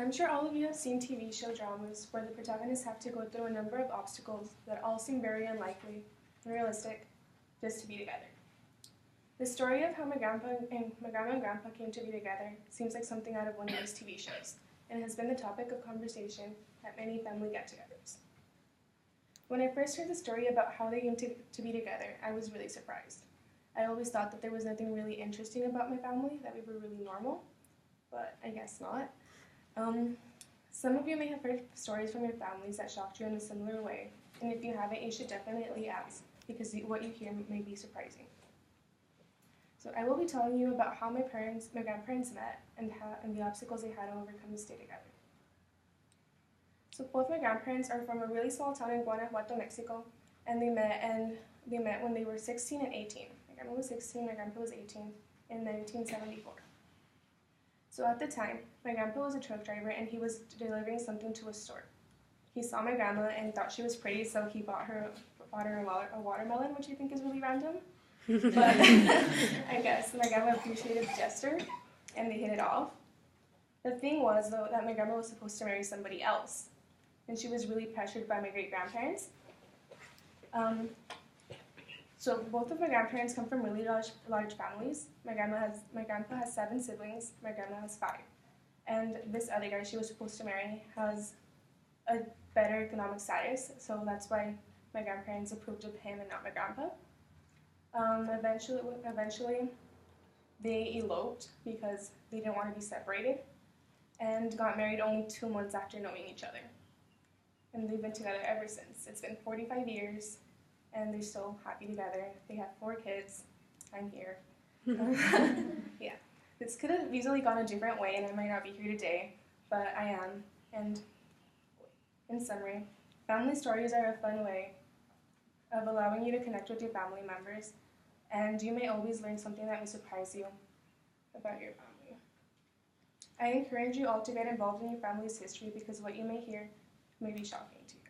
I'm sure all of you have seen TV show dramas where the protagonists have to go through a number of obstacles that all seem very unlikely and realistic just to be together. The story of how my grandma and grandpa came to be together seems like something out of one of these TV shows, and has been the topic of conversation at many family get-togethers. When I first heard the story about how they came to be together, I was really surprised. I always thought that there was nothing really interesting about my family, that we were really normal, but I guess not. Some of you may have heard stories from your families that shocked you in a similar way, and if you haven't, you should definitely ask, because what you hear may be surprising. So I will be telling you about how my grandparents met, and the obstacles they had to overcome to stay together. So both my grandparents are from a really small town in Guanajuato, Mexico, and they met when they were 16 and 18. My grandma was 16, my grandpa was 18, in 1974. So at the time, my grandpa was a truck driver and he was delivering something to a store. He saw my grandma and thought she was pretty, so he bought her a watermelon, which I think is really random. But I guess my grandma appreciated the gesture and they hit it off. The thing was, though, that my grandma was supposed to marry somebody else, and she was really pressured by my great-grandparents. So both of my grandparents come from really large families. My grandpa has 7 siblings, my grandma has 5. And this other guy she was supposed to marry has a better economic status, so that's why my grandparents approved of him and not my grandpa. Eventually, they eloped because they didn't want to be separated, and got married only 2 months after knowing each other. And they've been together ever since. It's been 45 years, and they're still happy together. They have 4 kids. I'm here. Yeah. This could have easily gone a different way, and I might not be here today, but I am. And in summary, family stories are a fun way of allowing you to connect with your family members, and you may always learn something that will surprise you about your family. I encourage you all to get involved in your family's history because what you may hear may be shocking to you.